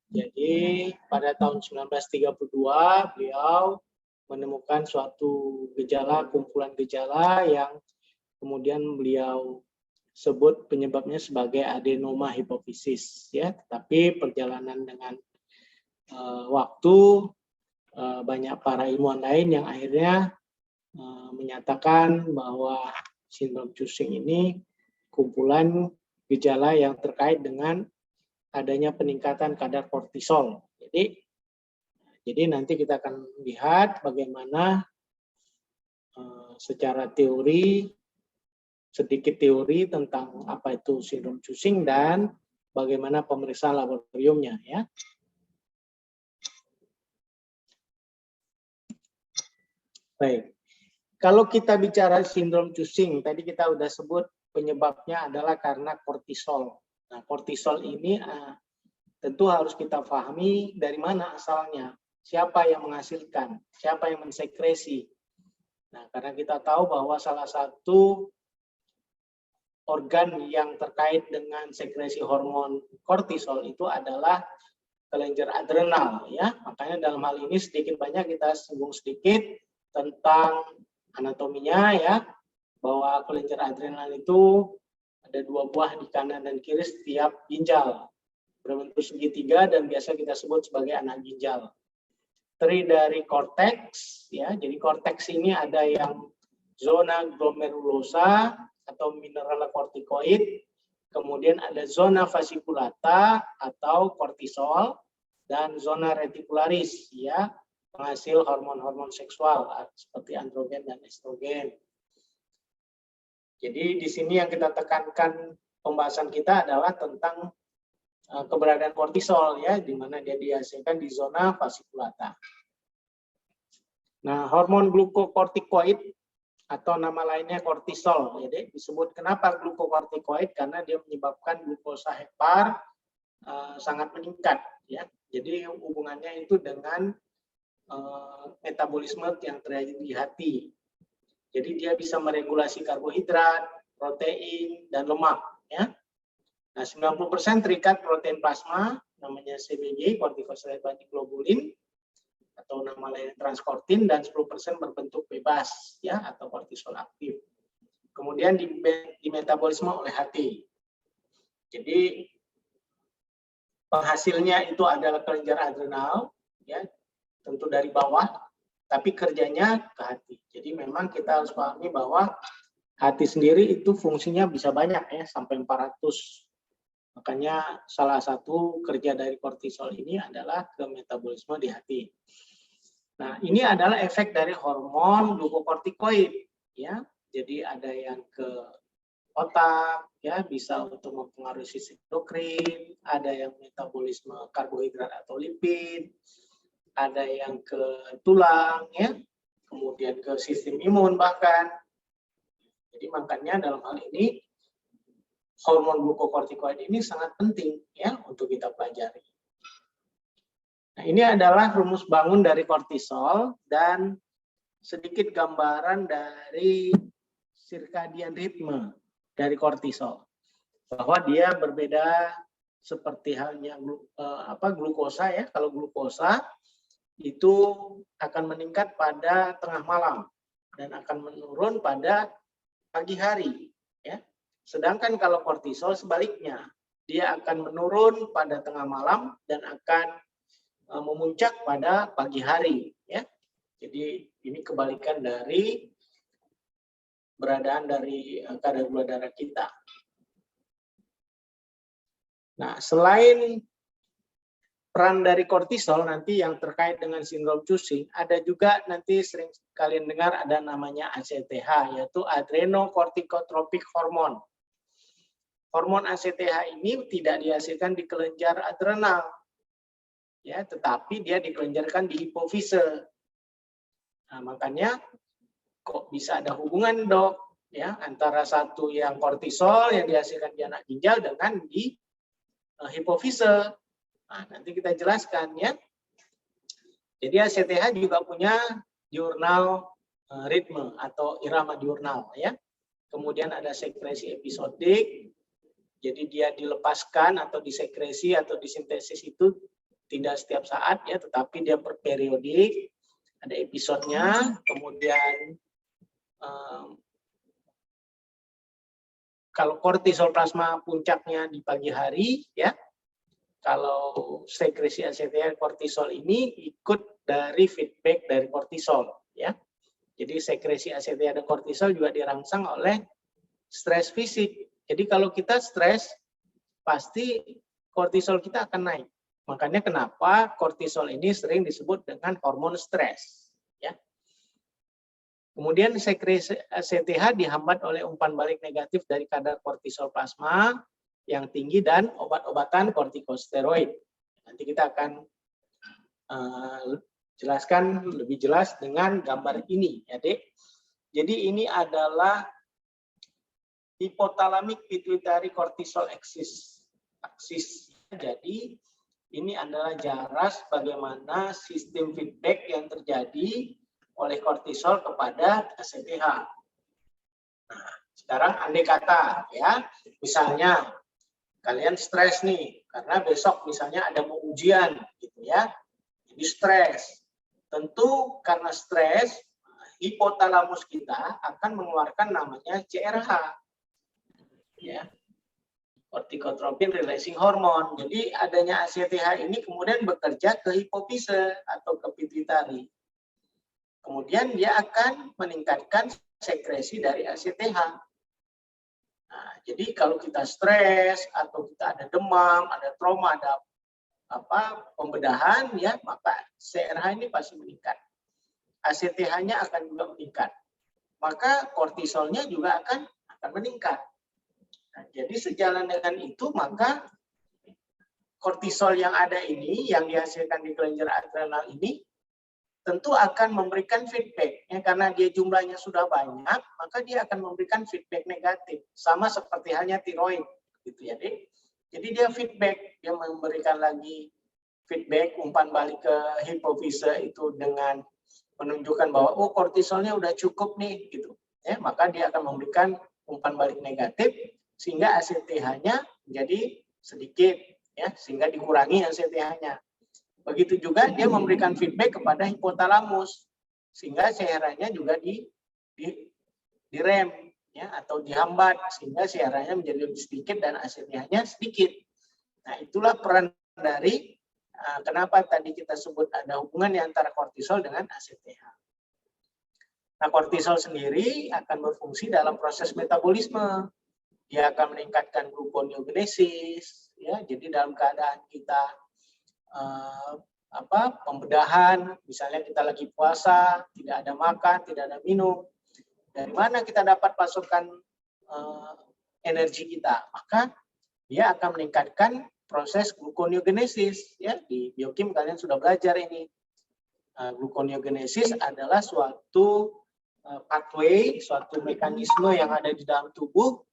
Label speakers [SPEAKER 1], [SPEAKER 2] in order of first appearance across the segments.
[SPEAKER 1] Jadi pada tahun 1932 beliau menemukan suatu gejala, kumpulan gejala yang kemudian beliau sebut penyebabnya sebagai adenoma hipofisis, ya. Tetapi perjalanan dengan waktu banyak para ilmuwan lain yang akhirnya menyatakan bahwa sindrom Cushing ini kumpulan gejala yang terkait dengan adanya peningkatan kadar kortisol. Jadi nanti kita akan lihat bagaimana secara teori, sedikit teori tentang apa itu sindrom Cushing dan bagaimana pemeriksaan laboratoriumnya, ya. Baik. Kalau kita bicara sindrom Cushing, tadi kita sudah sebut penyebabnya adalah karena kortisol. Nah, kortisol ini tentu harus kita pahami dari mana asalnya, siapa yang menghasilkan, siapa yang mensekresi. Nah, karena kita tahu bahwa salah satu organ yang terkait dengan sekresi hormon kortisol itu adalah kelenjar adrenal, ya. Makanya dalam hal ini sedikit banyak kita singgung sedikit tentang anatominya, ya, bahwa kelenjar adrenal itu ada 2 buah di kanan dan kiri setiap ginjal, berbentuk segitiga dan biasa kita sebut sebagai anak ginjal. Terdiri dari korteks, ya. Jadi korteks ini ada yang zona glomerulosa atau mineral kortikoid, kemudian ada zona fasciculata atau kortisol, dan zona reticularis, ya, penghasil hormon-hormon seksual seperti androgen dan estrogen. Jadi di sini yang kita tekankan pembahasan kita adalah tentang keberadaan kortisol, ya, di mana dia dihasilkan di zona fasciculata. Nah, hormon glukokortikoid atau nama lainnya kortisol. Jadi disebut kenapa glukokortikoid, karena dia menyebabkan glukosa hepar sangat meningkat, ya. Jadi hubungannya itu dengan metabolisme yang terjadi di hati. Jadi dia bisa meregulasi karbohidrat, protein, dan lemak, ya. Nah, 90% terikat protein plasma, namanya CBG, corticosteroid binding globulin, atau nama lain transkortin, dan 10% berbentuk bebas, ya, atau kortisol aktif. Kemudian di metabolisme oleh hati. Jadi penghasilnya itu adalah kelenjar adrenal, ya, tentu dari bawah, tapi kerjanya ke hati. Jadi memang kita harus pahami bahwa hati sendiri itu fungsinya bisa banyak, ya, sampai 400. Makanya salah satu kerja dari kortisol ini adalah ke metabolisme di hati. Nah, ini adalah efek dari hormon glukokortikoid, ya. Jadi ada yang ke otak, ya, bisa untuk mempengaruhi sistem endokrin, ada yang metabolisme karbohidrat atau lipid, ada yang ke tulang, ya, kemudian ke sistem imun bahkan. Jadi makanya dalam hal ini hormon glukokortikoid ini sangat penting, ya, untuk kita pelajari. Nah, ini adalah rumus bangun dari kortisol dan sedikit gambaran dari circadian ritme dari kortisol. Bahwa dia berbeda seperti halnya glukosa, ya. Kalau glukosa itu akan meningkat pada tengah malam dan akan menurun pada pagi hari, ya. Sedangkan kalau kortisol sebaliknya, dia akan menurun pada tengah malam dan akan memuncak pada pagi hari, ya. Jadi ini kebalikan dari beradaan dari kadar gula darah kita. Nah, selain peran dari kortisol nanti yang terkait dengan sindrom Cushing, ada juga nanti sering kalian dengar ada namanya ACTH, yaitu adrenocorticotropic hormone. Hormon ACTH ini tidak dihasilkan di kelenjar adrenal, ya, tetapi dia dikelenjarkan di hipofise. Nah, makanya kok bisa ada hubungan, dok, ya, antara satu yang kortisol yang dihasilkan di anak ginjal dengan di hipofise. Nah, nanti kita jelaskan, ya. Jadi ACTH juga punya diurnal ritme atau irama diurnal, ya. Kemudian ada sekresi episodik. Jadi dia dilepaskan atau disekresi atau disintesis itu tidak setiap saat ya, tetapi dia periodik, ada episodenya. Kemudian kalau kortisol plasma puncaknya di pagi hari ya. Kalau sekresi ACTH kortisol ini ikut dari feedback dari kortisol ya. Jadi sekresi ACTH dan kortisol juga dirangsang oleh stres fisik. Jadi kalau kita stres pasti kortisol kita akan naik. Makanya kenapa kortisol ini sering disebut dengan hormon stres ya. Kemudian sekresi ACTH dihambat oleh umpan balik negatif dari kadar kortisol plasma yang tinggi dan obat-obatan kortikosteroid. Nanti kita akan jelaskan lebih jelas dengan gambar ini, ya Dek. Jadi ini adalah hypothalamic pituitary cortisol axis. Jadi ini adalah jaras bagaimana sistem feedback yang terjadi oleh kortisol kepada ACTH. Nah, sekarang andai kata ya, misalnya kalian stres nih, karena besok misalnya ada mau ujian, gitu ya. Jadi stres. Tentu karena stres, hipotalamus kita akan mengeluarkan namanya CRH. Ya. Corticotropin releasing hormone. Jadi adanya ACTH ini kemudian bekerja ke hipofise atau ke pituitari. Kemudian dia akan meningkatkan sekresi dari ACTH. Nah, jadi kalau kita stres atau kita ada demam, ada trauma, ada pembedahan ya, maka CRH ini pasti meningkat. ACTH-nya akan juga meningkat. Maka kortisolnya juga akan meningkat. Nah, jadi sejalan dengan itu maka kortisol yang ada ini yang dihasilkan di kelenjar adrenal ini tentu akan memberikan feedback ya, karena dia jumlahnya sudah banyak, maka dia akan memberikan feedback negatif, sama seperti halnya tiroid, gitu ya, Dek. Jadi dia feedback, dia memberikan lagi feedback umpan balik ke hipofise itu dengan menunjukkan bahwa oh kortisolnya udah cukup nih, gitu. Ya, maka dia akan memberikan umpan balik negatif sehingga ACTH-nya menjadi sedikit, ya, sehingga dikurangi ACTH-nya. Begitu juga dia memberikan feedback kepada hipotalamus sehingga CRH-nya juga direm ya, atau dihambat sehingga CRH-nya menjadi lebih sedikit dan ACTH-nya sedikit. Nah, itulah peran dari kenapa tadi kita sebut ada hubungan antara kortisol dengan ACTH. Nah, kortisol sendiri akan berfungsi dalam proses metabolisme. Dia akan meningkatkan gluconeogenesis ya. Jadi dalam keadaan kita pembedahan, misalnya kita lagi puasa, tidak ada makan, tidak ada minum, dari mana kita dapat pasokan energi kita? Maka dia akan meningkatkan proses gluconeogenesis ya. Di biokim kalian sudah belajar ini. Gluconeogenesis adalah suatu pathway, suatu mekanisme yang ada di dalam tubuh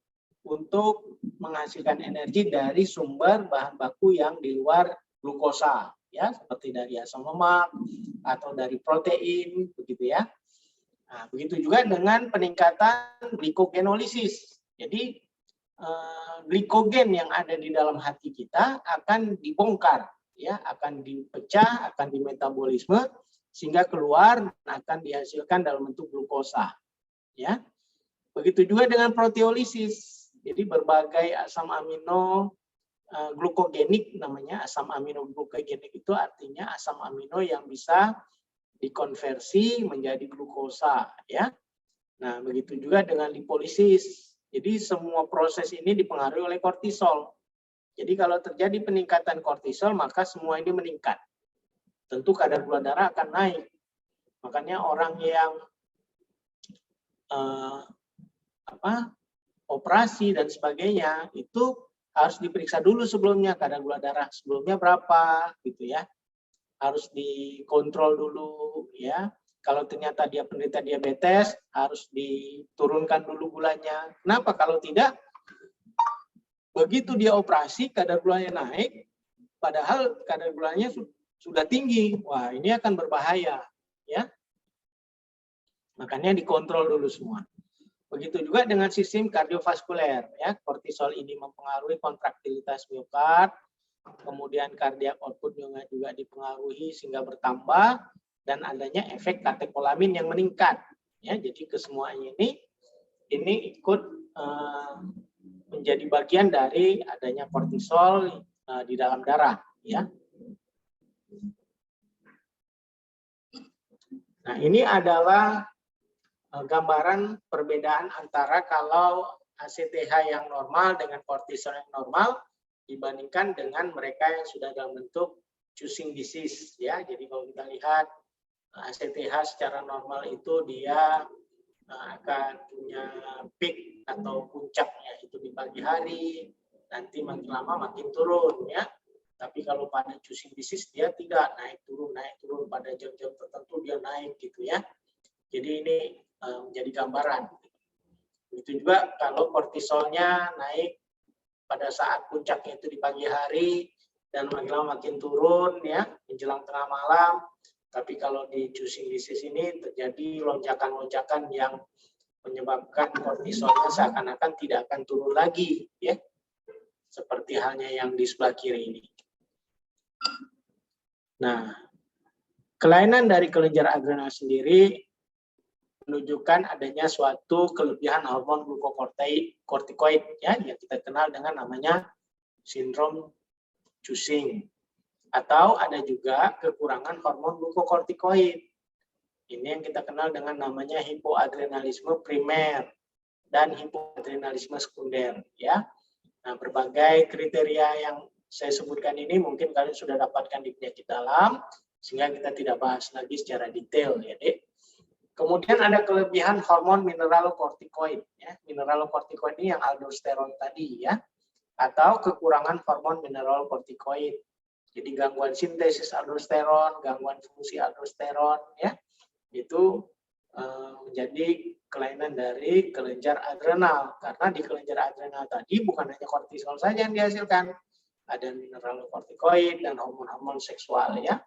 [SPEAKER 1] untuk menghasilkan energi dari sumber bahan baku yang di luar glukosa ya, seperti dari asam lemak atau dari protein begitu ya. Nah, begitu juga dengan peningkatan glikogenolisis. Jadi glikogen yang ada di dalam hati kita akan dibongkar ya, akan dipecah, akan dimetabolisme sehingga keluar dan akan dihasilkan dalam bentuk glukosa ya. Begitu juga dengan proteolisis. Jadi berbagai asam amino glukogenik namanya, asam amino glukogenik itu artinya asam amino yang bisa dikonversi menjadi glukosa ya. Nah, begitu juga dengan lipolisis. Jadi semua proses ini dipengaruhi oleh kortisol. Jadi kalau terjadi peningkatan kortisol maka semua ini meningkat. Tentu kadar gula darah akan naik. Makanya orang yang operasi dan sebagainya itu harus diperiksa dulu sebelumnya kadar gula darah sebelumnya berapa gitu ya. Harus dikontrol dulu ya. Kalau ternyata dia penderita diabetes harus diturunkan dulu gulanya. Kenapa? Kalau tidak begitu dia operasi kadar gulanya naik padahal kadar gulanya sudah tinggi. Wah, ini akan berbahaya ya. Makanya dikontrol dulu semua. Begitu juga dengan sistem kardiovaskuler ya, kortisol ini mempengaruhi kontraktilitas miokard, kemudian cardiac output juga dipengaruhi sehingga bertambah, dan adanya efek katekolamin yang meningkat. Ya, jadi kesemuanya ini ikut menjadi bagian dari adanya kortisol di dalam darah. Ya. Nah, ini adalah gambaran perbedaan antara kalau ACTH yang normal dengan kortisol yang normal dibandingkan dengan mereka yang sudah dalam bentuk Cushing disease. Ya, jadi kalau kita lihat ACTH secara normal itu dia akan punya peak atau puncaknya itu di pagi hari, nanti makin lama makin turun ya. Tapi kalau pada Cushing disease dia tidak naik turun pada jam-jam tertentu dia naik gitu ya. Jadi ini menjadi gambaran. Itu juga kalau kortisolnya naik pada saat puncaknya itu di pagi hari dan makin lama makin turun ya menjelang tengah malam. Tapi kalau di Cushing disease ini terjadi lonjakan-lonjakan yang menyebabkan kortisolnya seakan-akan tidak akan turun lagi ya. Seperti halnya yang di sebelah kiri ini. Nah, kelainan dari kelenjar adrenal sendiri menunjukkan adanya suatu kelebihan hormon glukokortikoid ya yang kita kenal dengan namanya sindrom Cushing, atau ada juga kekurangan hormon glukokortikoid. Ini yang kita kenal dengan namanya hipoadrenalisme primer dan hipoadrenalisme sekunder ya. Nah, berbagai kriteria yang saya sebutkan ini mungkin kalian sudah dapatkan di penyakit dalam, sehingga kita tidak bahas lagi secara detail ya, Dek. Kemudian ada kelebihan hormon mineralokortikoid ya. Mineralokortikoid ini yang aldosteron tadi ya, atau kekurangan hormon mineralokortikoid. Jadi gangguan sintesis aldosteron, gangguan fungsi aldosteron ya, itu menjadi kelainan dari kelenjar adrenal. Karena di kelenjar adrenal tadi bukan hanya kortisol saja yang dihasilkan, ada mineralokortikoid dan hormon-hormon seksual ya.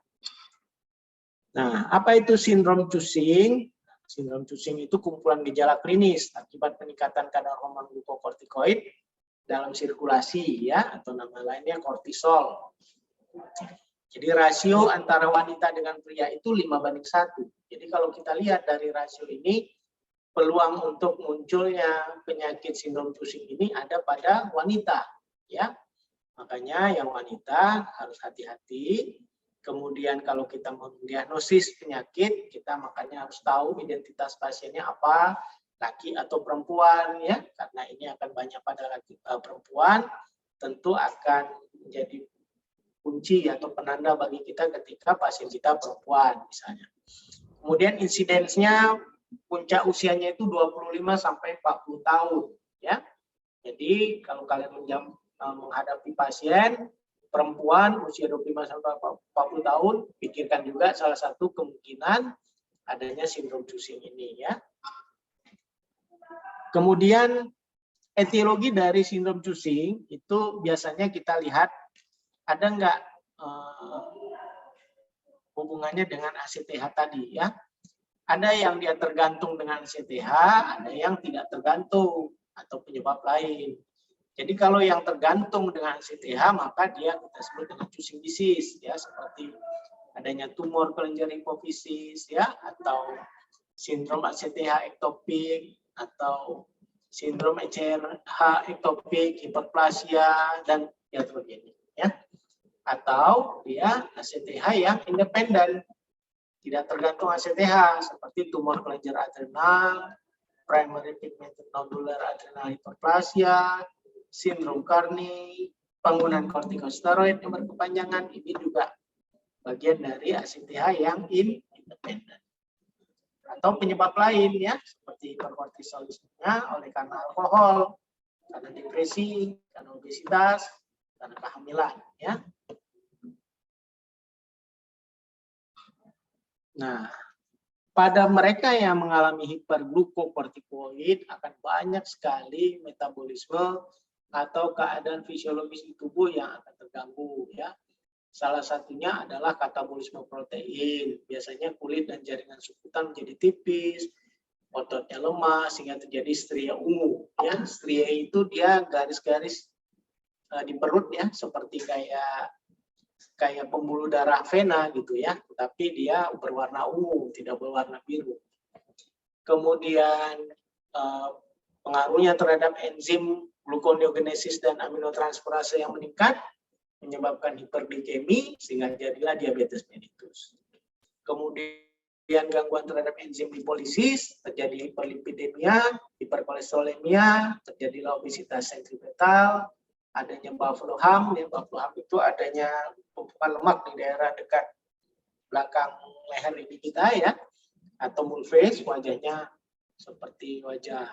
[SPEAKER 1] Nah, apa itu sindrom Cushing? Sindrom Cushing itu kumpulan gejala klinis akibat peningkatan kadar hormon glukokortikoid dalam sirkulasi ya, atau nama lainnya kortisol. Jadi rasio antara wanita dengan pria itu 5:1. Jadi kalau kita lihat dari rasio ini, peluang untuk munculnya penyakit sindrom Cushing ini ada pada wanita ya. Makanya yang wanita harus hati-hati. Kemudian kalau kita mendiagnosis penyakit, kita makanya harus tahu identitas pasiennya apa, laki atau perempuan ya, karena ini akan banyak pada laki perempuan, tentu akan menjadi kunci atau penanda bagi kita ketika pasien kita perempuan misalnya. Kemudian insidensnya puncak usianya itu 25 sampai 40 tahun ya. Jadi kalau kalian menghadapi pasien perempuan usia 25 sampai 40 tahun, pikirkan juga salah satu kemungkinan adanya sindrom Cushing ini ya. Kemudian etiologi dari sindrom Cushing itu biasanya kita lihat ada nggak hubungannya dengan ACTH tadi ya. Ada yang dia tergantung dengan ACTH, ada yang tidak tergantung atau penyebab lain. Jadi kalau yang tergantung dengan ACTH maka dia kita sebut dengan Cushing disease ya, seperti adanya tumor kelenjar hipofisis ya, atau sindrom ACTH ektopik, atau sindrom ECRH ektopik, hiperplasia dan iatrogenic ya. Atau dia ACTH yang independen, tidak tergantung ACTH, seperti tumor kelenjar adrenal, primary pigmented nodular adrenal hyperplasia, sindrom Carney, penggunaan kortikosteroid yang berkepanjangan, ini juga bagian dari ACTH yang independen. Atau penyebab lain ya, seperti hiperkortisolismenya oleh karena alkohol, karena depresi, karena obesitas, karena kehamilan ya. Nah, pada mereka yang mengalami hiperglukokortikoid akan banyak sekali metabolisme atau keadaan fisiologis di tubuh yang akan terganggu ya. Salah satunya adalah katabolisme protein. Biasanya kulit dan jaringan subkutan menjadi tipis, ototnya lemah sehingga terjadi stria ungu ya. Stria itu dia garis-garis di perut ya, seperti kayak pembuluh darah vena gitu ya, tapi dia berwarna ungu, tidak berwarna biru. Kemudian pengaruhnya terhadap enzim gluconeogenesis dan aminotransferase yang meningkat menyebabkan hiperglikemi sehingga jadilah diabetes mellitus. Kemudian gangguan terhadap enzim lipolisis, terjadi hiperlipidemia, hiperkolesterolemia, terjadilah obesitas sentripetal, adanya Buffalo-Ham. Ya, Buffalo-Ham itu adanya tumpukan lemak di daerah dekat belakang leher ini kita ya, atau moon face, wajahnya seperti wajah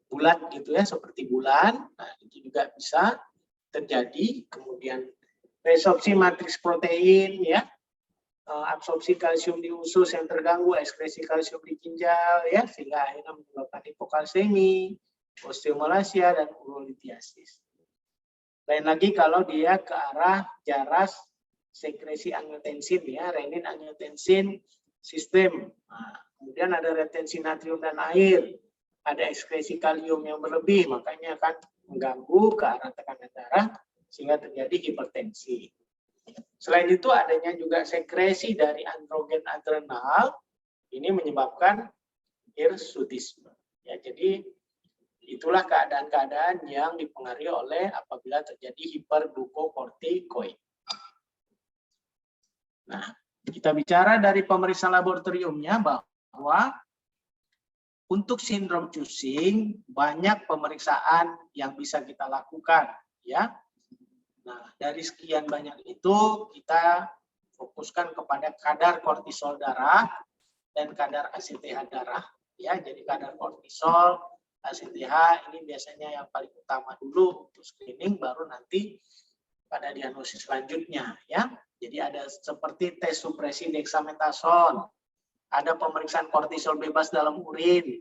[SPEAKER 1] bulat gitu ya, seperti bulan. Nah, itu juga bisa terjadi. Kemudian resorpsi matriks protein ya, absorpsi kalsium di usus yang terganggu, ekskresi kalsium di ginjal ya, sehingga akhirnya menyebabkan hipokalsemi, osteomalacia dan urolithiasis. Lain lagi kalau dia ke arah jaras sekresi angiotensin ya, renin angiotensin sistem. Nah, kemudian ada retensi natrium dan air, ada ekskresi kalium yang berlebih, makanya akan mengganggu ke arah tekanan darah sehingga terjadi hipertensi. Selain itu adanya juga sekresi dari androgen adrenal, ini menyebabkan hirsutisme. Ya, jadi itulah keadaan-keadaan yang dipengaruhi oleh apabila terjadi hiperglukokortikoid. Nah, kita bicara dari pemeriksaan laboratoriumnya bahwa untuk sindrom Cushing banyak pemeriksaan yang bisa kita lakukan, ya. Nah, dari sekian banyak itu kita fokuskan kepada kadar kortisol darah dan kadar ACTH darah. Ya, jadi kadar kortisol, ACTH ini biasanya yang paling utama dulu untuk screening, baru nanti pada diagnosis selanjutnya. Ya, jadi ada seperti tes supresi dexamethasone, ada pemeriksaan kortisol bebas dalam urin,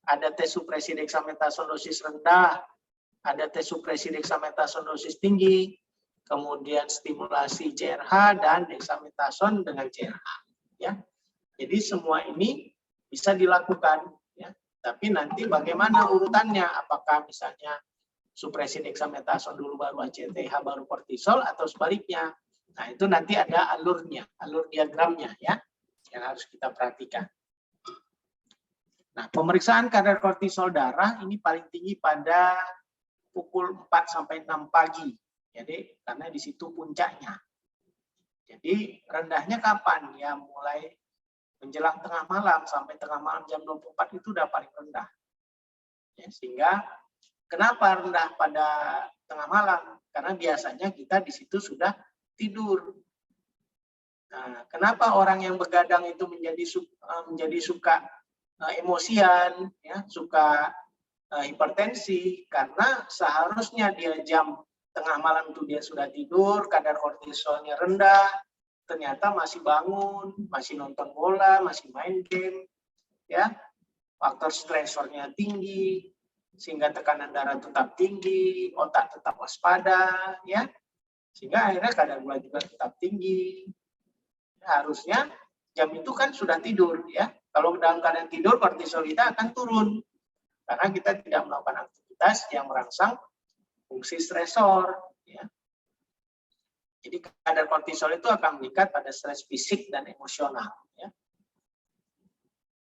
[SPEAKER 1] ada tes supresi dexamethasone dosis rendah, ada tes supresi dexamethasone dosis tinggi, kemudian stimulasi CRH dan dexamethasone dengan CRH. Ya, jadi semua ini bisa dilakukan. Ya, tapi nanti bagaimana urutannya? Apakah misalnya supresi dexamethasone dulu baru ACTH baru kortisol atau sebaliknya? Nah itu nanti ada alurnya, alur diagramnya ya, yang harus kita perhatikan. Nah pemeriksaan kadar kortisol darah ini paling tinggi pada pukul 4 sampai 6 pagi. Jadi karena di situ puncaknya. Jadi rendahnya kapan? Ya mulai menjelang tengah malam sampai tengah malam jam 24 itu udah paling rendah. Ya, sehingga kenapa rendah pada tengah malam? Karena biasanya kita di situ sudah tidur. Nah, kenapa orang yang begadang itu menjadi suka emosian, ya, suka hipertensi? Karena seharusnya dia jam tengah malam itu dia sudah tidur, kadar kortisolnya rendah, ternyata masih bangun, masih nonton bola, masih main game, ya, faktor stresornya tinggi, sehingga tekanan darah tetap tinggi, otak tetap waspada, ya, sehingga akhirnya kadar gula juga tetap tinggi. Ya, harusnya jam itu kan sudah tidur, ya. Kalau dalam keadaan tidur, kortisol kita akan turun karena kita tidak melakukan aktivitas yang merangsang fungsi stresor, ya. Jadi kadar kortisol itu akan meningkat pada stres fisik dan emosional. Ya.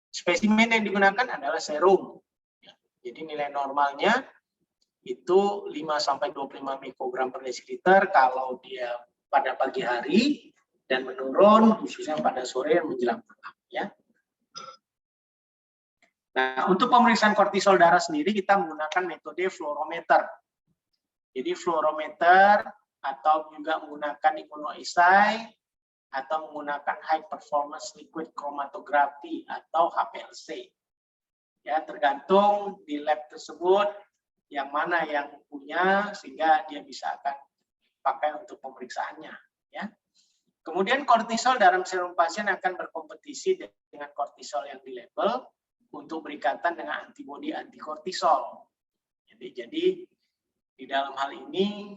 [SPEAKER 1] Spesimen yang digunakan adalah serum. Ya. Jadi nilai normalnya itu 5-25 mikrogram per desiliter kalau dia pada pagi hari dan menurun khususnya pada sore menjelang malam. Ya. Nah, untuk pemeriksaan kortisol darah sendiri kita menggunakan metode fluorometer. Jadi fluorometer atau juga menggunakan immunoassay atau menggunakan high performance liquid chromatography atau HPLC. Ya, tergantung di lab tersebut yang mana yang punya sehingga dia bisa akan pakai untuk pemeriksaannya. Ya. Kemudian kortisol dalam serum pasien akan berkompetisi dengan kortisol yang di label untuk berikatan dengan antibodi anti kortisol. Jadi di dalam hal ini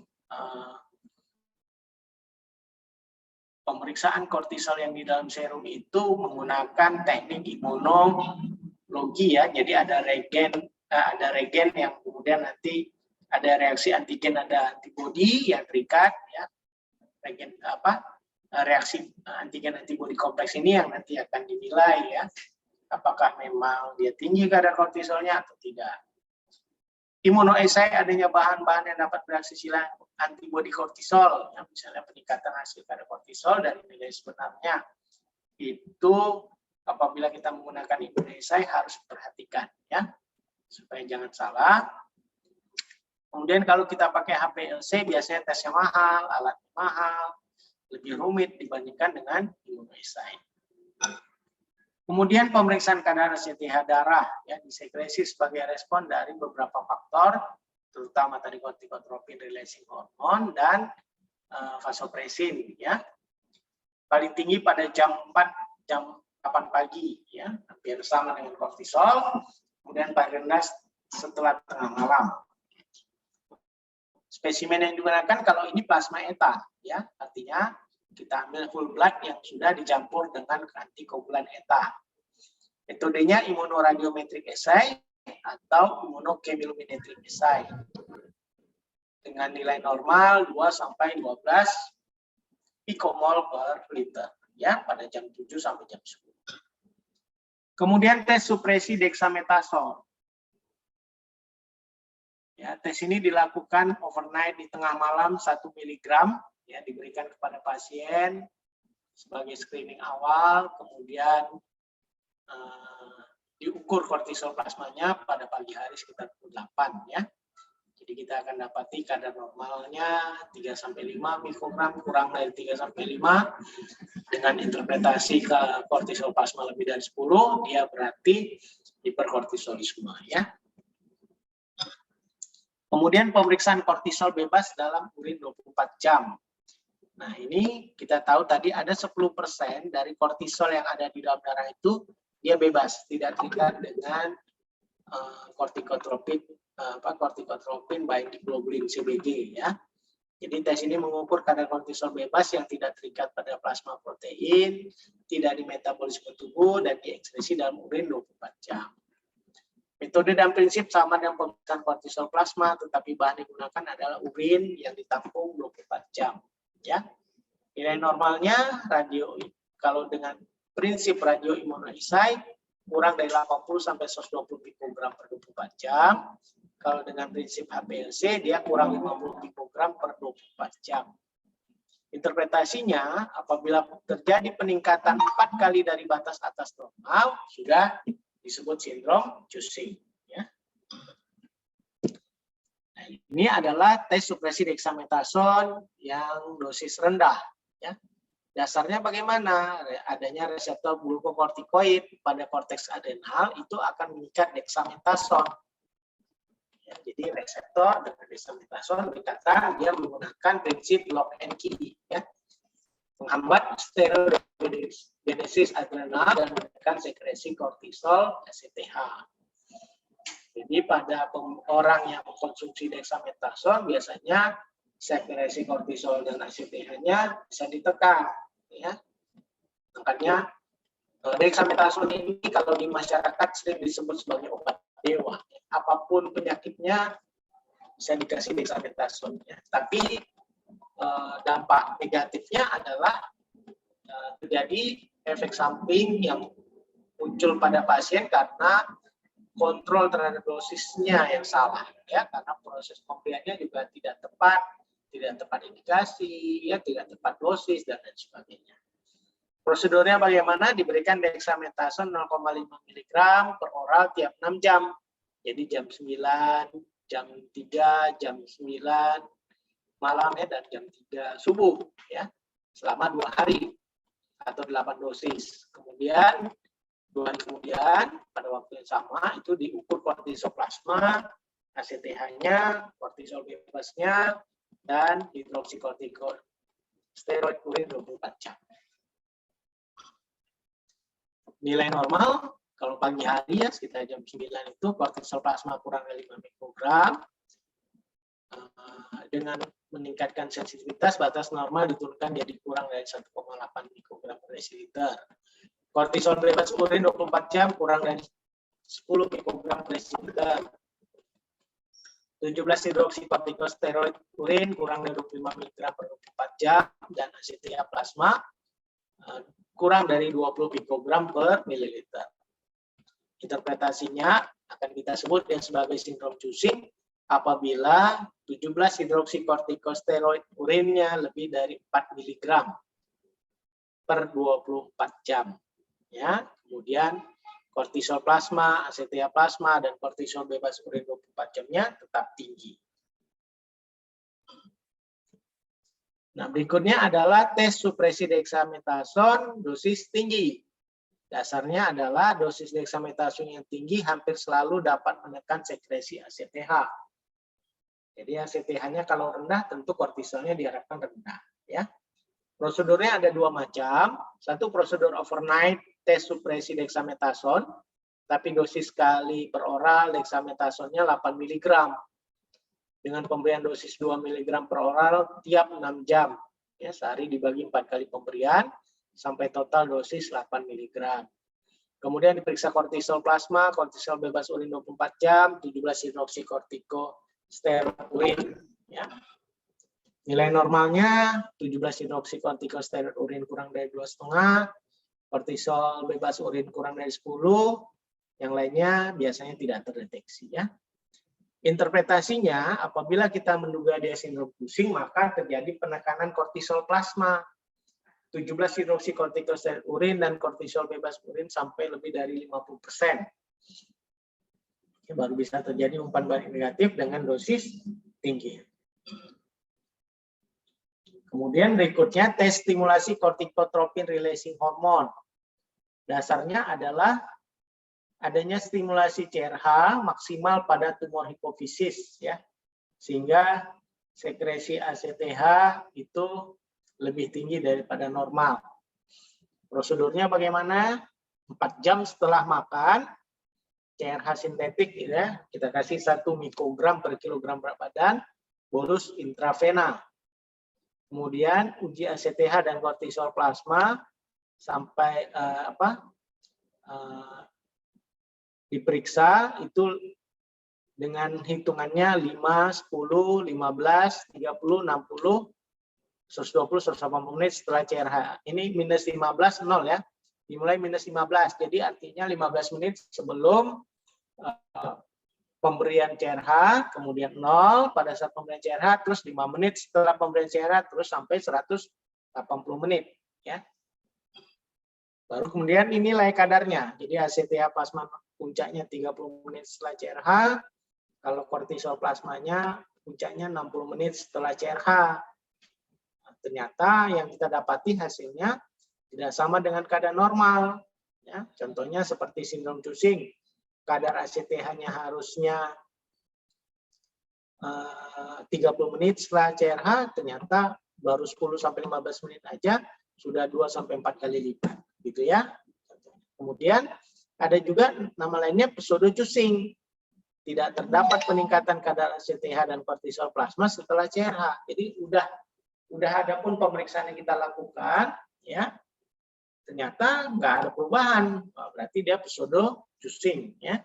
[SPEAKER 1] pemeriksaan kortisol yang di dalam serum itu menggunakan teknik imunologi ya. Jadi ada regen yang kemudian nanti ada reaksi antigen, ada antibodi yang terikat, ya. Reaksi antigen antibodi kompleks ini yang nanti akan dinilai, ya, apakah memang dia tinggi kadar kortisolnya atau tidak. Imunoesai adanya bahan-bahan yang dapat bereaksi silang antibodi kortisol, ya, misalnya peningkatan hasil kadar kortisol dari nilai sebenarnya. Itu apabila kita menggunakan imunoesai harus diperhatikan, ya, supaya jangan salah. Kemudian kalau kita pakai HPLC biasanya tesnya mahal, alatnya mahal, lebih rumit dibandingkan dengan imunoesai. Kemudian pemeriksaan kadar ACTH darah, ya, disekresi sebagai respon dari beberapa faktor, terutama tadi kortikotropin releasing hormone dan vasopresin, ya. Paling tinggi pada jam 8 pagi, ya, hampir sama dengan kortisol. Kemudian paling rendah setelah tengah malam. Spesimen yang digunakan kalau ini plasma ETA, ya, artinya kita ambil whole blood yang sudah dicampur dengan antikoagulan ETA. Metodenya immunoradiometric assay atau immunochemiluminetric assay dengan nilai normal 2 sampai 12 pikomol per liter, ya, pada jam 7 sampai jam 10. Kemudian tes supresi dexamethasone. Ya, tes ini dilakukan overnight di tengah malam 1 mg, ya, diberikan kepada pasien sebagai screening awal, kemudian diukur kortisol plasmanya pada pagi hari sekitar pukul 8, ya. Jadi kita akan dapati kadar normalnya 3-5 mikrogram, kurang dari 3-5, dengan interpretasi ke kortisol plasma lebih dari 10, dia berarti hiperkortisolisme, ya. Kemudian pemeriksaan kortisol bebas dalam urin 24 jam. Nah, ini kita tahu tadi ada 10% dari kortisol yang ada di dalam darah itu dia bebas, tidak terikat dengan kortikotropin binding globulin CBG, ya. Jadi tes ini mengukur kadar kortisol bebas yang tidak terikat pada plasma protein, tidak di metabolisme tubuh dan diekspresi dalam urin 24 jam. Metode dan prinsip sama dengan pemeriksaan kortisol plasma, tetapi bahan yang digunakan adalah urin yang ditampung 24 jam. Ya, nilai normalnya kalau dengan prinsip radioimmunoassay kurang dari 80 sampai 120 pikogram per 24 jam. Kalau dengan prinsip HPLC dia kurang 50 pikogram per 24 jam. Interpretasinya apabila terjadi peningkatan 4 kali dari batas atas normal sudah disebut sindrom Cushing, ya. Nah, ini adalah tes supresi dexamethasone yang dosis rendah, ya. Dasarnya bagaimana? Adanya reseptor glukokortikoid pada korteks adrenal itu akan mengikat dexamethasone. Ya, jadi reseptor dengan dexamethasone berkaitan dia menggunakan prinsip lock and key, ya. Menghambat steroidogenesis adrenal dan menekan sekresi kortisol ACTH. Jadi pada orang yang mengkonsumsi dexamethasone biasanya sekresi kortisol dan ACTH-nya bisa ditekan, ya. Makanya dexamethasone ini kalau di masyarakat sering disebut sebagai obat dewa. Apapun penyakitnya bisa dikasih dexamethasone, ya. Tapi dampak negatifnya adalah terjadi efek samping yang muncul pada pasien karena kontrol terhadap dosisnya yang salah, ya, karena proses pemberiannya juga tidak tepat indikasi, ya, tidak tepat dosis dan lain sebagainya. Prosedurnya bagaimana? Diberikan dexamethasone 0,5 mg per oral tiap 6 jam. Jadi jam 9, jam 3, jam 9 malam, ya, dan jam 3 subuh, ya, selama 2 hari atau 8 dosis. Kemudian 2 hari kemudian pada waktu yang sama itu diukur kortisol plasma, ACTH-nya, kortisol bebasnya, dan hidroksikortikoid steroid urin 24 jam. Nilai normal kalau pagi hari, ya, sekitar jam 9 itu kortisol plasma kurang dari 5 mikrogram. Dengan meningkatkan sensitivitas, batas normal diturunkan jadi kurang dari 1,8 mikrogram per desiliter. Kortisol bebas urin 24 jam kurang dari 10 mikrogram per desiliter. 17 hidroksikortikosteroid urin kurang dari 25 mg per 24 jam, dan ACTH plasma kurang dari 20 pikogram per mililiter. Interpretasinya akan kita sebut sebagai sindrom Cushing apabila 17 hidroksikortikosteroid urinnya lebih dari 4 mg per 24 jam. Ya, kemudian kortisol plasma, ACTH plasma, dan kortisol bebas urin 24 jamnya tetap tinggi. Nah, berikutnya adalah tes supresi dexamethasone dosis tinggi. Dasarnya adalah dosis dexamethasone yang tinggi hampir selalu dapat menekan sekresi ACTH. Jadi ACTH-nya kalau rendah tentu kortisolnya diharapkan rendah. Ya. Prosedurnya ada dua macam. Satu prosedur overnight tes supresi dexamethasone, tapi dosis sekali per oral dexamethasone-nya 8 mg. Dengan pemberian dosis 2 mg per oral tiap 6 jam. Ya, sehari dibagi 4 kali pemberian, sampai total dosis 8 mg. Kemudian diperiksa kortisol plasma, kortisol bebas urin 24 jam, 17 hidroksikortikosteroid urin. Ya. Nilai normalnya 17 hidroksikortikosteroid urin kurang dari 2,5, kortisol bebas urin kurang dari 10, yang lainnya biasanya tidak terdeteksi. Ya. Interpretasinya, apabila kita menduga dia sindrom Cushing, maka terjadi penekanan kortisol plasma. 17 hidroksikortikosteroid urin dan kortisol bebas urin sampai lebih dari 50%. Ya, baru bisa terjadi umpan balik negatif dengan dosis tinggi. Kemudian berikutnya tes stimulasi kortikotropin releasing hormone. Dasarnya adalah adanya stimulasi CRH maksimal pada tumor hipofisis, ya, sehingga sekresi ACTH itu lebih tinggi daripada normal. Prosedurnya bagaimana? 4 jam setelah makan, CRH sintetik, ya, kita kasih 1 mikrogram per kilogram berat badan, bolus intravena. Kemudian uji ACTH dan kortisol plasma sampai diperiksa itu dengan hitungannya 5, 10, 15, 30, 60, 120, 180 menit setelah CRH. Ini minus 15, 0 ya. Dimulai minus 15. Jadi artinya 15 menit sebelum pemberian CRH, kemudian 0 pada saat pemberian CRH, terus 5 menit setelah pemberian CRH, terus sampai 180 menit. Ya. Baru kemudian ini nilai kadarnya. Jadi ACTH plasma puncaknya 30 menit setelah CRH, kalau kortisol plasmanya puncaknya 60 menit setelah CRH. Nah, ternyata yang kita dapati hasilnya tidak sama dengan keadaan normal. Ya, contohnya seperti sindrom Cushing, kadar ACTH-nya harusnya 30 menit setelah CRH, ternyata baru 10-15 menit aja sudah 2-4 kali lipat, gitu ya. Kemudian ada juga nama lainnya pseudo Cushing. Tidak terdapat peningkatan kadar ACTH dan kortisol plasma setelah CRH. Jadi udah ada pun pemeriksaan yang kita lakukan, ya. Ternyata nggak ada perubahan. Berarti dia pseudo Cushing, ya.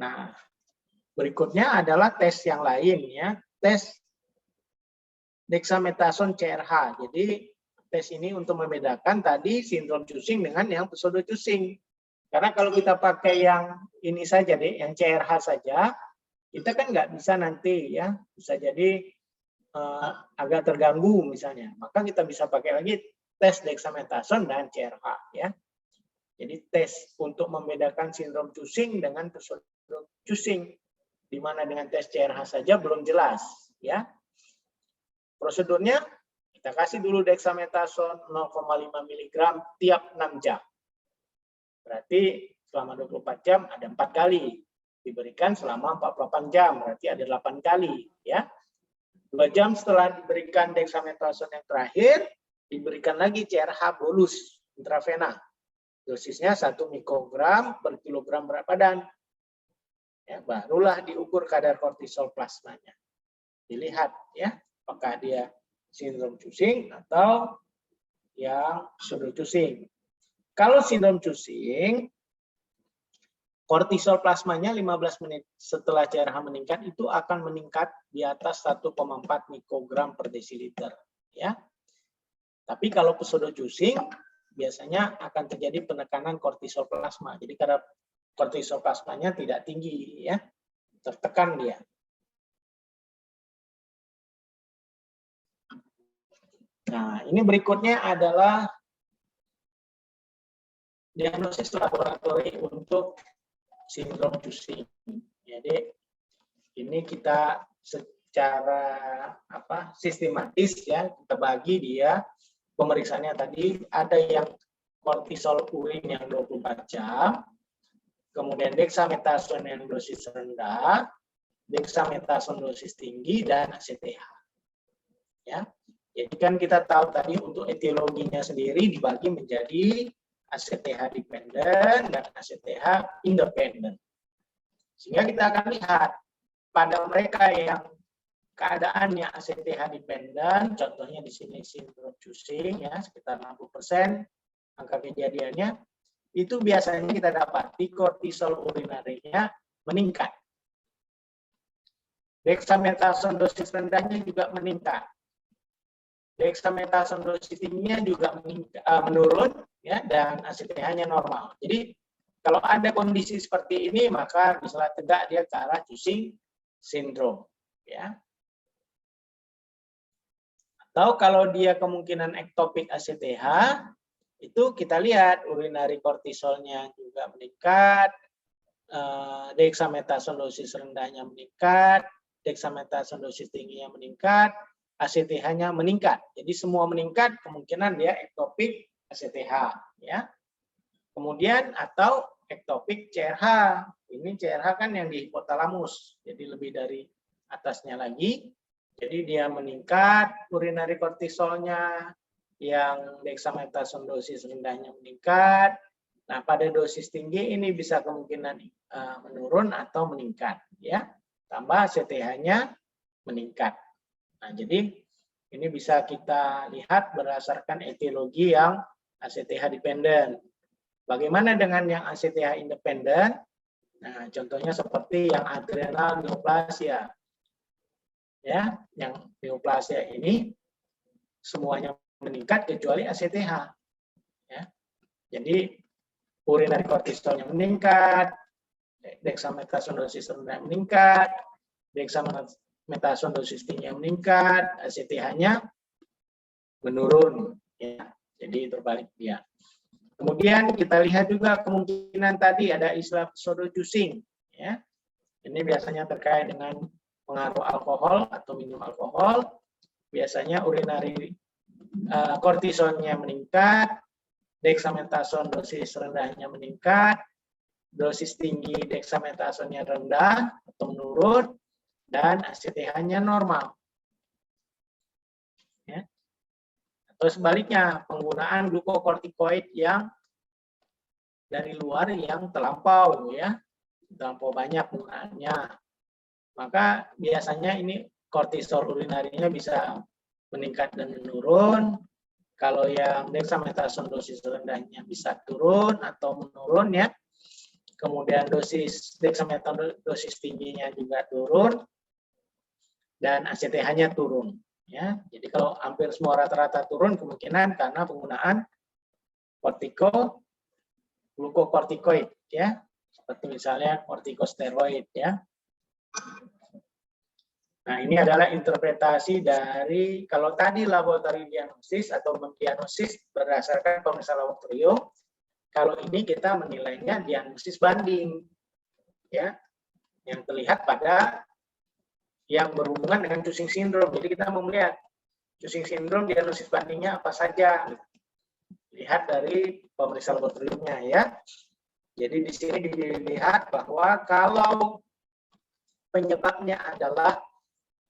[SPEAKER 1] Nah, berikutnya adalah tes yang lain, ya. Tes dexamethasone CRH. Jadi tes ini untuk membedakan tadi sindrom Cushing dengan yang pseudo Cushing. Karena kalau kita pakai yang ini saja deh, yang CRH saja, kita kan nggak bisa nanti, ya, bisa jadi agak terganggu misalnya. Maka kita bisa pakai lagi tes dexamethasone dan CRH, ya. Jadi tes untuk membedakan sindrom Cushing dengan pseudo Cushing, di mana dengan tes CRH saja belum jelas, ya. Prosedurnya kita kasih dulu dexamethasone 0,5 mg tiap 6 jam. Berarti selama 24 jam ada 4 kali. Diberikan selama 48 jam, berarti ada 8 kali, ya. 2 jam setelah diberikan dexamethasone yang terakhir, diberikan lagi CRH bolus intravena. Dosisnya 1 mikrogram per kilogram berat badan. Ya, barulah diukur kadar kortisol plasmanya. Dilihat, ya, apakah dia sindrom Cushing atau yang pseudo Cushing. Kalau sindrom Cushing, kortisol plasmanya 15 menit setelah CRH meningkat itu akan meningkat di atas 1,4 mikrogram per desiliter, ya. Tapi kalau pseudojuicing biasanya akan terjadi penekanan kortisol plasma. Jadi karena kortisol plasmanya tidak tinggi, ya, tertekan dia. Nah, ini berikutnya adalah diagnosis laboratori untuk sindrom Cushing. Jadi ini kita secara sistematis, ya, kita bagi dia pemeriksaannya tadi. Ada yang kortisol urin yang 24 jam, kemudian dexamethasone yang dosis rendah, dexamethasone dosis tinggi, dan ACTH. Ya, jadi kan kita tahu tadi untuk etiologinya sendiri dibagi menjadi ACTH dependent dan ACTH independent. Sehingga kita akan lihat pada mereka yang keadaannya ACTH dependent, contohnya di sini sindrom Cushing, ya, sekitar 60% angka kejadiannya, itu biasanya kita dapati kortisol urinarinya meningkat. Dexamethasone dosis rendahnya juga meningkat. Dexamethasone dosis tingginya juga menurun, ya, dan ACTH-nya normal. Jadi kalau ada kondisi seperti ini, maka bisa tegak dia ke arah Cushing syndrome, ya. Atau kalau dia kemungkinan ektopik ACTH, itu kita lihat urinary kortisolnya juga meningkat, dexamethasone dosis rendahnya meningkat, dexamethasone dosis tingginya meningkat, ACTH-nya meningkat. Jadi semua meningkat, kemungkinan dia ektopik ACTH, ya. Kemudian atau ektopik CRH. Ini CRH kan yang di hipotalamus, jadi lebih dari atasnya lagi. Jadi dia meningkat urinary kortisolnya, yang dexamethasone dosis rendahnya meningkat. Nah, pada dosis tinggi ini bisa kemungkinan menurun atau meningkat, ya. Tambah ACTH-nya meningkat. Nah, jadi ini bisa kita lihat berdasarkan etiologi yang ACTH dependent. Bagaimana dengan yang ACTH independent? Nah, contohnya seperti yang adrenal neoplasia. Ya, yang neoplasia ini semuanya meningkat kecuali ACTH. Ya. Jadi urinary kortisolnya meningkat, dexamethasone dosis rendah meningkat, dexamethasone dosis tinggi meningkat, ACTH-nya menurun, ya. Jadi terbalik dia. Kemudian kita lihat juga kemungkinan tadi ada istilah pseudojuicing, ya. Ini biasanya terkait dengan pengaruh alkohol atau minum alkohol. Biasanya urinary kortisolnya meningkat, dexamethasone dosis rendahnya meningkat, dosis tinggi dexamethasone-nya rendah atau menurun, dan ACTH-nya normal. Ya. Atau sebaliknya, penggunaan glukokortikoid yang dari luar yang terlampau, ya, terlampau banyak penggunaannya. Maka biasanya ini kortisol urinarinya bisa meningkat dan menurun. Kalau yang dexamethasone dosis rendahnya bisa turun atau menurun, ya. Kemudian dosis dexamethasone dosis tingginya juga turun dan ACTH-nya turun, ya. Jadi kalau hampir semua rata-rata turun, kemungkinan karena penggunaan glukokortikoid, ya. Seperti misalnya kortikosteroid, ya. Nah, ini adalah interpretasi dari, kalau tadi laboratorium diagnosis atau mendiagnosis berdasarkan pemeriksaan laboratorium, kalau ini kita menilainya diagnosis banding, ya, yang terlihat pada yang berhubungan dengan Cushing syndrome. Jadi kita mau melihat Cushing syndrome diagnosis bandingnya apa saja, lihat dari pemeriksaan laboratoriumnya, ya. Jadi di sini dilihat bahwa kalau penyebabnya adalah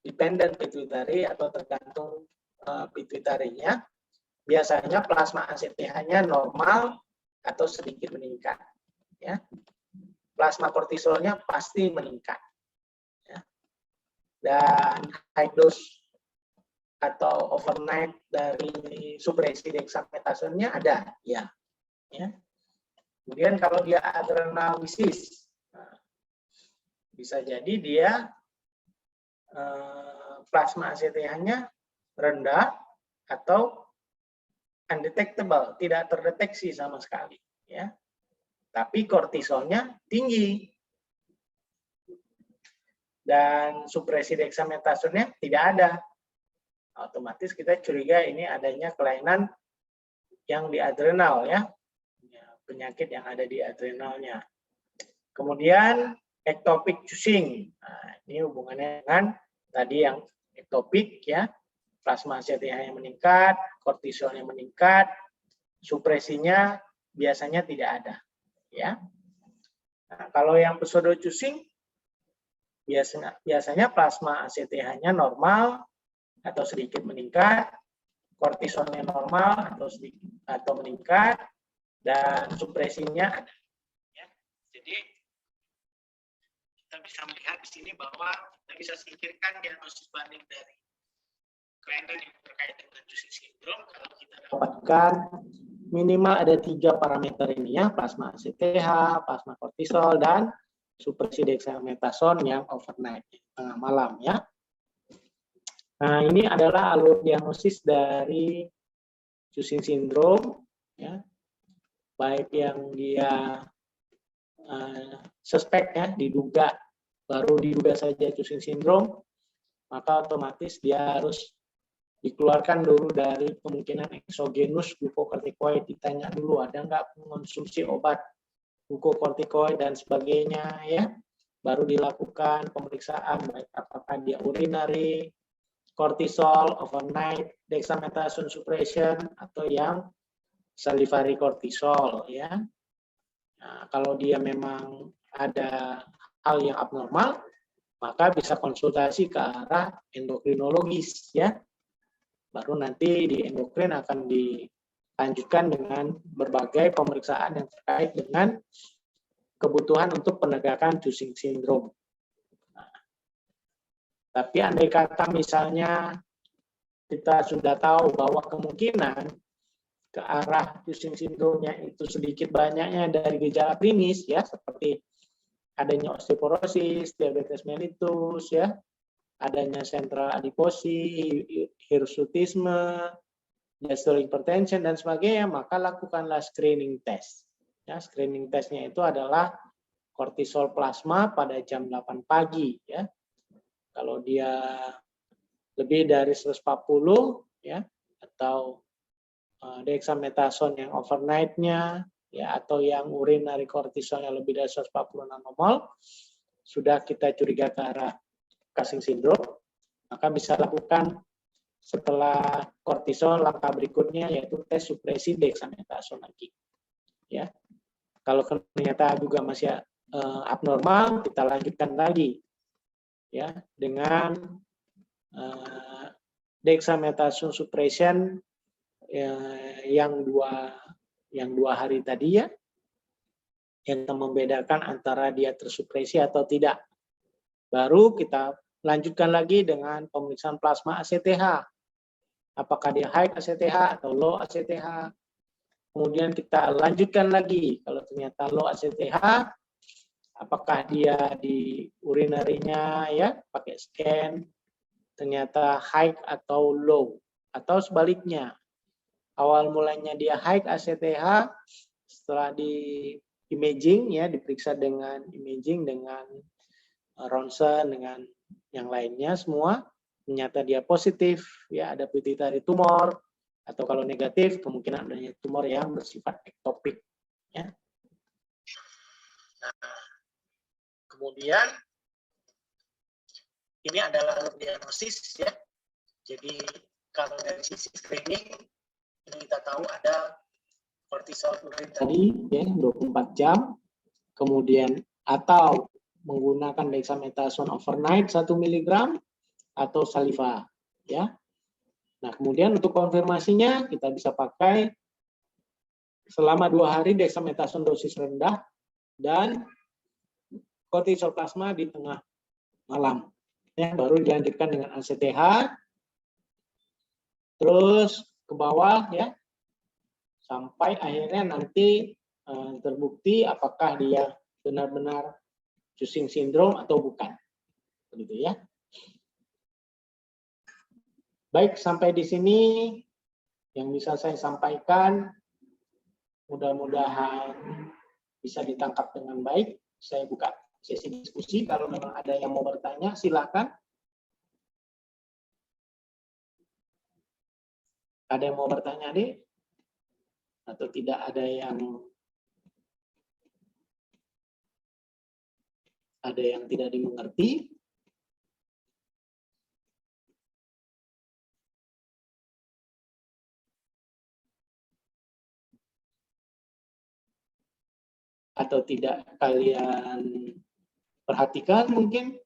[SPEAKER 1] dependent pituitary atau tergantung pituitarinya, biasanya plasma ACTH-nya normal atau sedikit meningkat, ya. Plasma kortisolnya pasti meningkat, ya. Dan high dose atau overnight dari supresi dexamethasone-nya ada, ya. Ya. Kemudian kalau dia adrenal disease, Bisa jadi dia plasma ACTH-nya rendah atau undetectable, tidak terdeteksi sama sekali, ya. Tapi kortisolnya tinggi dan supresi dexamethasolnya tidak ada. Otomatis kita curiga ini adanya kelainan yang di adrenal, ya, penyakit yang ada di adrenalnya. Kemudian ectopic juicing. Nah, ini hubungannya dengan tadi yang ektopik, ya, plasma ACTH yang meningkat, kortisolnya meningkat, supresinya biasanya tidak ada, ya. Nah, kalau yang pseudo juicing biasanya plasma ACTH-nya normal atau sedikit meningkat, kortisolnya normal atau sedikit atau meningkat, dan supresinya ada. Ya. Jadi kita bisa melihat di sini bahwa kita bisa singkirkan diagnosis banding dari kelainan yang terkait dengan Cushing syndrome kalau kita dapatkan minimal ada 3 parameter ini, ya, plasma ACTH, plasma kortisol, dan supresi dexamethasone yang overnight, tengah malam, ya. Nah, ini adalah alur diagnosis dari Cushing syndrome, ya, baik yang dia suspek, ya, diduga, baru diduga saja Cushing syndrome, maka otomatis dia harus dikeluarkan dulu dari kemungkinan eksogenus glukokortikoid, ditanya dulu ada nggak mengonsumsi obat glukokortikoid dan sebagainya, ya, baru dilakukan pemeriksaan baik apakah dia urinary, kortisol, overnight, dexamethasone suppression, atau yang salivary kortisol, ya. Nah, kalau dia memang ada hal yang abnormal, maka bisa konsultasi ke arah endokrinologis, ya. Baru nanti di endokrin akan dilanjutkan dengan berbagai pemeriksaan yang terkait dengan kebutuhan untuk penegakan Cushing syndrome. Nah, tapi andai kata misalnya kita sudah tahu bahwa kemungkinan ke arah Cushing syndrome-nya itu sedikit banyaknya dari gejala klinis, ya, seperti adanya osteoporosis, diabetes mellitus, ya, adanya sentral adiposi, hirsutisme, diastolic hypertension, dan sebagainya, maka lakukanlah screening test. Ya, screening testnya itu adalah kortisol plasma pada jam 8 pagi, ya. Kalau dia lebih dari 140, ya, atau dexamethasone yang overnight-nya, ya, atau yang urinary kortisolnya lebih dari 140 nanomol, sudah kita curiga ke arah Cushing syndrome, maka bisa lakukan setelah kortisol langkah berikutnya yaitu tes supresi dexamethasone lagi, ya. Kalau ternyata juga masih abnormal, kita lanjutkan lagi, ya, dengan dexamethasone suppression yang dua hari tadi, ya, yang membedakan antara dia tersupresi atau tidak. Baru kita lanjutkan lagi dengan pemeriksaan plasma ACTH. Apakah dia high ACTH atau low ACTH. Kemudian kita lanjutkan lagi, kalau ternyata low ACTH, apakah dia di urinarinya, ya, pakai scan, ternyata high atau low, atau sebaliknya. Awal mulanya dia high ACTH, setelah di imaging, ya, diperiksa dengan imaging, dengan ronsen, dengan yang lainnya semua, ternyata dia positif, ya, ada pituitary tumor, atau kalau negatif kemungkinan adanya tumor yang bersifat ektopik, ya. Nah, kemudian ini adalah diagnosis, ya. Jadi kalau dari sisi screening ini kita tahu ada kortisol urin tadi, ya, 24 jam, kemudian atau menggunakan dexamethasone overnight 1 mg atau saliva, ya. Nah, kemudian untuk konfirmasinya kita bisa pakai selama 2 hari dexamethasone dosis rendah dan kortisol plasma di tengah malam, ya, baru dilanjutkan dengan ACTH, terus ke bawah, ya, sampai akhirnya nanti terbukti apakah dia benar-benar Cushing syndrome atau bukan. Begitu ya. Baik, sampai di sini yang bisa saya sampaikan. Mudah-mudahan bisa ditangkap dengan baik. Saya buka sesi diskusi. Kalau memang ada yang mau bertanya, silakan. Ada yang mau bertanya, Dek? Atau tidak ada yang tidak dimengerti? Atau tidak kalian perhatikan mungkin?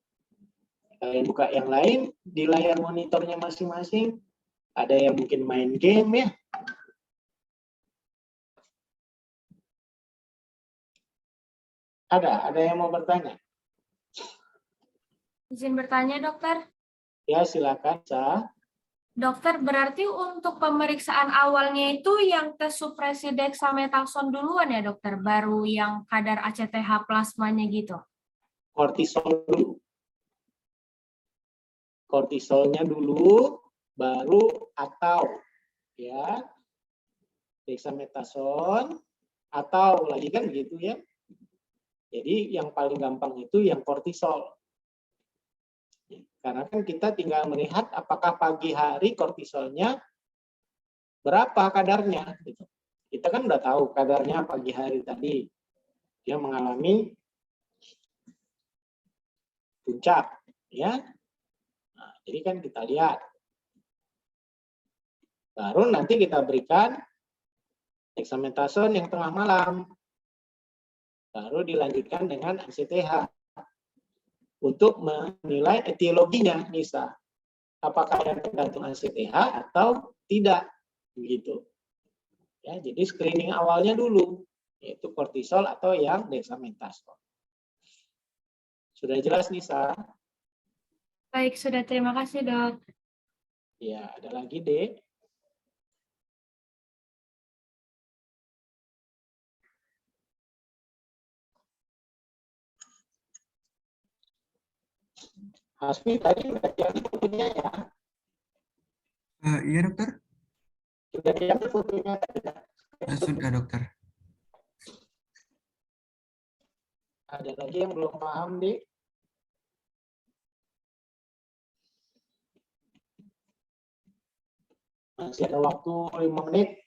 [SPEAKER 1] Kalian buka yang lain di layar monitornya masing-masing. Ada yang mungkin main game ya. Ada yang mau bertanya?
[SPEAKER 2] Izin bertanya, dokter.
[SPEAKER 1] Ya, silakan, Sa.
[SPEAKER 2] Dokter, berarti untuk pemeriksaan awalnya itu yang tes supresi dexamethasone duluan ya, dokter? Baru yang kadar ACTH plasmanya gitu?
[SPEAKER 1] Kortisol dulu. Kortisolnya dulu, baru atau ya dexamethasone atau lagi kan gitu ya. Jadi yang paling gampang itu yang kortisol. Karena kan kita tinggal melihat apakah pagi hari kortisolnya berapa kadarnya. Gitu. Kita kan udah tahu kadarnya pagi hari tadi. Dia mengalami puncak. Ya. Nah, jadi kan kita lihat. Baru nanti kita berikan dexamethasone yang tengah malam. Baru dilanjutkan dengan ACTH. Untuk menilai etiologinya, Nisa. Apakah yang tergantung ACTH atau tidak. Begitu. Ya, jadi screening awalnya dulu, yaitu kortisol atau yang dexamethasone. Sudah jelas, Nisa?
[SPEAKER 2] Baik, sudah. Terima kasih, dok.
[SPEAKER 1] Ya, ada lagi, Dek. Hasmi tadi udah jadi fotonya ya?
[SPEAKER 3] Iya dokter.
[SPEAKER 1] Sudah diambil fotonya tadi ya?
[SPEAKER 3] Sudah dokter.
[SPEAKER 1] Ada lagi yang belum paham, Dek? Masih ada waktu 5 menit.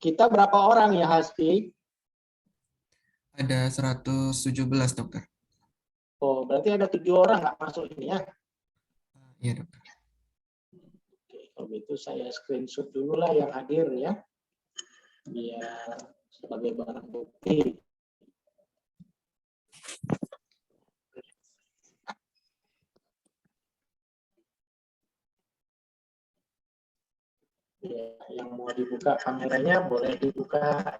[SPEAKER 1] Kita berapa orang ya, Hasti?
[SPEAKER 3] Ada 117 dokter.
[SPEAKER 1] Oh, berarti ada 7 orang nggak masuk ini ya?
[SPEAKER 3] Iya dokter.
[SPEAKER 1] Oke, kalau gitu saya screenshot dulu lah yang hadir ya. Biar sebagai barang bukti. Ya, yang mau dibuka kameranya boleh dibuka.